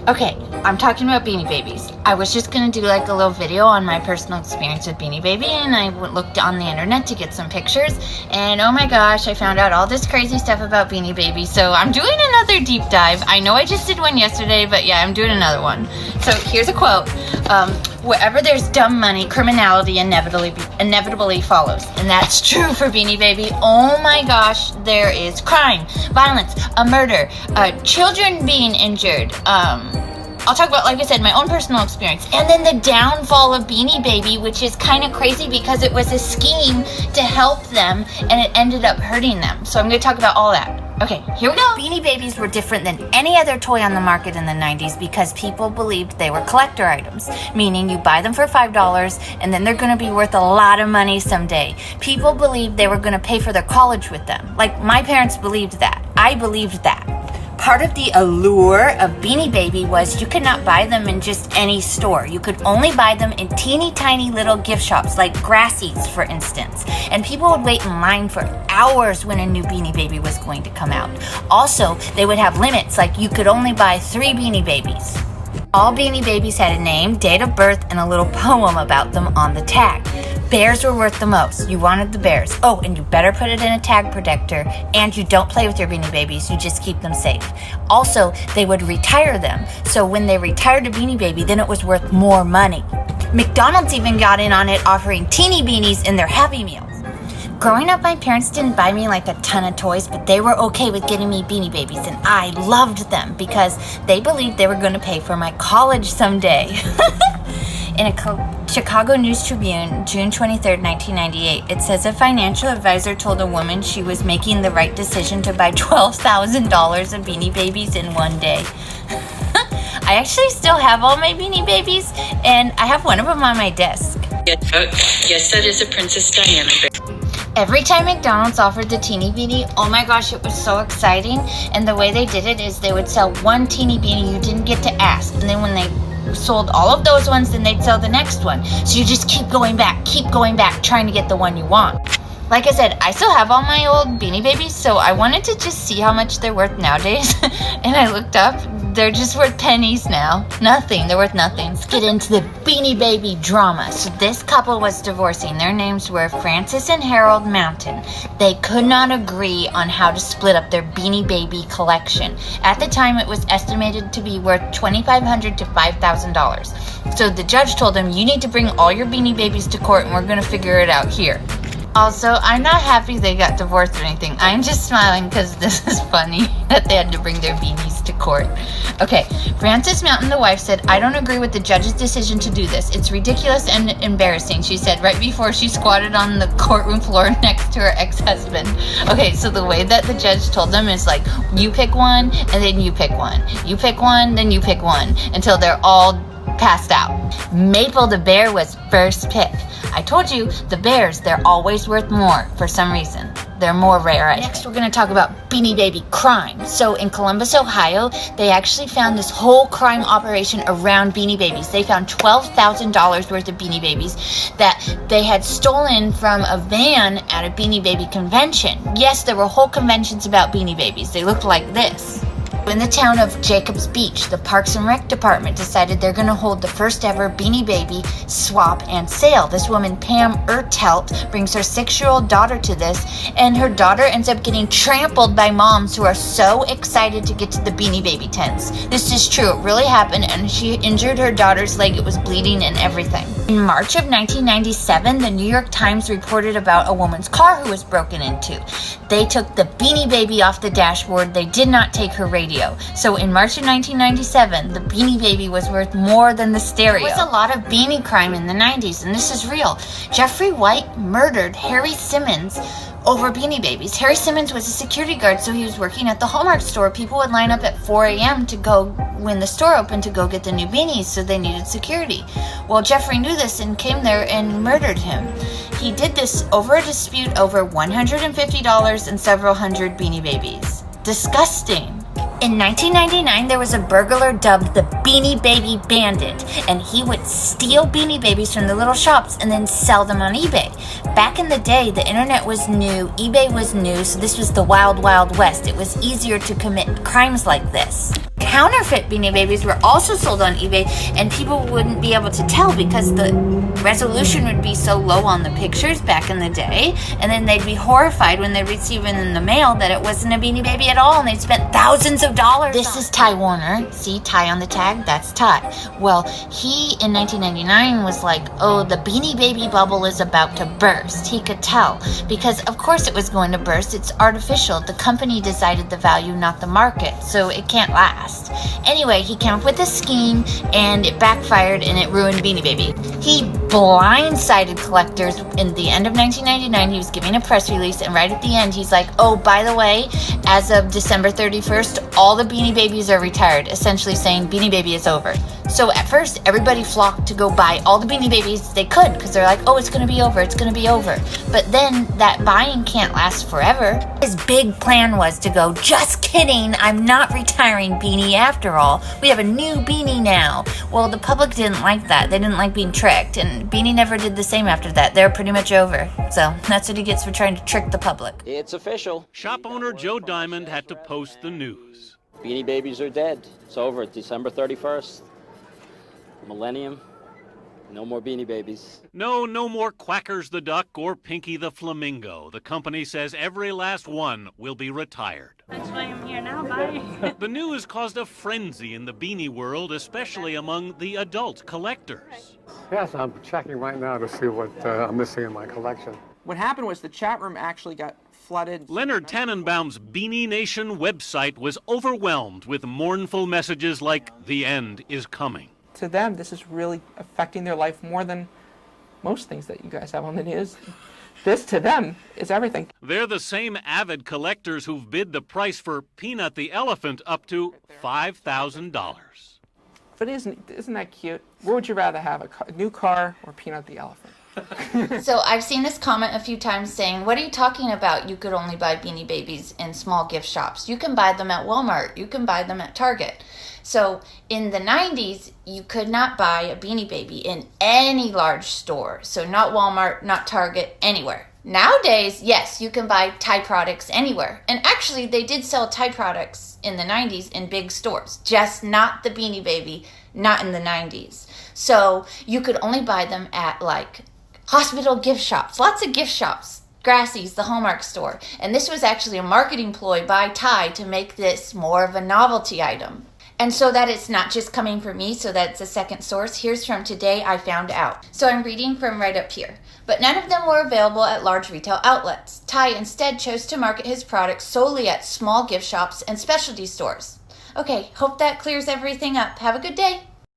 Okay, I'm talking about Beanie Babies. I was just gonna do like a little video on my personal experience with Beanie Baby, and I looked on the internet to get some pictures, and oh my gosh, I found out all this crazy stuff about Beanie Baby, so I'm doing another deep dive. I know I just did one yesterday, but yeah, I'm doing another one. So here's a quote. Wherever there's dumb money, criminality inevitably follows. And that's true for Beanie Baby. Oh my gosh, there is crime, violence, a murder, children being injured. I'll talk about, like I said, my own personal experience. And then the downfall of Beanie Baby, which is kind of crazy because it was a scheme to help them and it ended up hurting them. So I'm going to talk about all that. Okay, here we go. Beanie Babies were different than any other toy on the market in the 90s because people believed they were collector items, meaning you buy them for $5 and then they're going to be worth a lot of money someday. People believed they were going to pay for their college with them. Like, my parents believed that. I believed that. Part of the allure of Beanie Baby was you could not buy them in just any store. You could only buy them in teeny tiny little gift shops like Grassie's, for instance. And people would wait in line for hours when a new Beanie Baby was going to come out. Also, they would have limits, like you could only buy 3 Beanie Babies. All Beanie Babies had a name, date of birth, and a little poem about them on the tag. Bears were worth the most. You wanted the bears. Oh, and you better put it in a tag protector. And you don't play with your Beanie Babies. You just keep them safe. Also, they would retire them. So when they retired a Beanie Baby, then it was worth more money. McDonald's even got in on it, offering teeny beanies in their Happy Meals. Growing up, my parents didn't buy me like a ton of toys, but they were okay with getting me Beanie Babies, and I loved them because they believed they were going to pay for my college someday. In a Chicago News Tribune, June 23, 1998, it says a financial advisor told a woman she was making the right decision to buy $12,000 of Beanie Babies in one day. I actually still have all my Beanie Babies, and I have one of them on my desk. Yes, that is a Princess Diana. Every time McDonald's offered the teeny beanie, oh my gosh, it was so exciting. And the way they did it is they would sell one teeny beanie, you didn't get to ask. And then when they sold all of those ones, then they'd sell the next one. So you just keep going back, trying to get the one you want. Like I said, I still have all my old Beanie Babies, so I wanted to just see how much they're worth nowadays. And I looked up, they're just worth pennies now. Nothing, they're worth nothing. Let's get into the Beanie Baby drama. So this couple was divorcing. Their names were Francis and Harold Mountain. They could not agree on how to split up their Beanie Baby collection. At the time, it was estimated to be worth $2,500 to $5,000. So the judge told them, you need to bring all your Beanie Babies to court and we're going to figure it out here. Also, I'm not happy they got divorced or anything. I'm just smiling because this is funny that they had to bring their beanies to court. Okay, Frances Mountain, the wife, said, I don't agree with the judge's decision to do this. It's ridiculous and embarrassing, she said right before she squatted on the courtroom floor next to her ex-husband. Okay, so the way that the judge told them is like, you pick one, and then you pick one. You pick one, then you pick one, until they're all passed out. Maple the bear was first pick. I told you, the bears, they're always worth more for some reason. They're more rare. Next, we're going to talk about Beanie Baby crime. So in Columbus, Ohio, they actually found this whole crime operation around Beanie Babies. They found $12,000 worth of Beanie Babies that they had stolen from a van at a Beanie Baby convention. Yes, there were whole conventions about Beanie Babies. They looked like this. In the town of Jacobs Beach, the Parks and Rec Department decided they're going to hold the first ever Beanie Baby swap and sale. This woman, Pam Ertelt, brings her 6-year-old daughter to this, and her daughter ends up getting trampled by moms who are so excited to get to the Beanie Baby tents. This is true. It really happened, and she injured her daughter's leg. It was bleeding and everything. In March of 1997, the New York Times reported about a woman's car who was broken into. They took the Beanie Baby off the dashboard. They did not take her radio. So in March of 1997, the Beanie Baby was worth more than the stereo. There was a lot of beanie crime in the 90s, and this is real. Jeffrey White murdered Harry Simmons over Beanie Babies. Harry Simmons was a security guard, so he was working at the Hallmark store. People would line up at 4 a.m. to go, when the store opened, to go get the new beanies, so they needed security. Well, Jeffrey knew this and came there and murdered him. He did this over a dispute over $150 and several hundred Beanie Babies. Disgusting. In 1999, there was a burglar dubbed the Beanie Baby Bandit, and he would steal Beanie Babies from the little shops and then sell them on eBay. Back in the day, the internet was new, eBay was new, so this was the wild, wild west. It was easier to commit crimes like this. counterfeit Beanie Babies were also sold on eBay, and people wouldn't be able to tell because the resolution would be so low on the pictures back in the day, and then they'd be horrified when they receive it in the mail that it wasn't a Beanie Baby at all, and they'd spent thousands of dollars. This is Ty Warner. See Ty on the tag? That's Ty. Well, he in 1999 was like, oh, the Beanie Baby bubble is about to burst. He could tell because of course it was going to burst. It's artificial. The company decided the value, not the market, so it can't last. Anyway, he came up with a scheme and it backfired and it ruined Beanie Baby. He blindsided collectors in the end of 1999. He was giving a press release, and right at the end he's like, oh, by the way, as of December 31st, all the Beanie Babies are retired, essentially saying Beanie Baby is over. So at first, everybody flocked to go buy all the Beanie Babies they could because they're like, oh, it's going to be over, it's going to be over. But then that buying can't last forever. His big plan was to go, just kidding, I'm not retiring Beanie after all. We have a new Beanie now. Well, the public didn't like that. They didn't like being tricked, and Beanie never did the same after that. They're pretty much over. So that's what he gets for trying to trick the public. It's official. Shop owner Joe Diamond had to post the news. Beanie Babies are dead. It's over. December 31st. Millennium. No more Beanie Babies. No more Quackers the Duck or Pinky the Flamingo. The company says every last one will be retired. That's why I'm here now, bye. The news caused a frenzy in the beanie world, especially among the adult collectors. Yes, I'm checking right now to see what I'm missing in my collection. What happened was the chat room actually got flooded. Leonard Tannenbaum's Beanie Nation website was overwhelmed with mournful messages like, the end is coming. To them, this is really affecting their life more than most things that you guys have on the news. This, to them, is everything. They're the same avid collectors who've bid the price for Peanut the Elephant up to $5,000. But isn't that cute? What would you rather have, a new car or Peanut the Elephant? So I've seen this comment a few times saying, what are you talking about? You could only buy Beanie Babies in small gift shops. You can buy them at Walmart. You can buy them at Target. So in the 90s, you could not buy a Beanie Baby in any large store. So not Walmart, not Target, anywhere. Nowadays, yes, you can buy Ty products anywhere. And actually, they did sell Ty products in the 90s in big stores. Just not the Beanie Baby, not in the 90s. So you could only buy them at like hospital gift shops, lots of gift shops, Grassy's, the Hallmark store. And this was actually a marketing ploy by Ty to make this more of a novelty item. And so that it's not just coming from me, so that it's a second source, here's from Today I Found Out. So I'm reading from right up here. But none of them were available at large retail outlets. Ty instead chose to market his products solely at small gift shops and specialty stores. Okay, hope that clears everything up. Have a good day.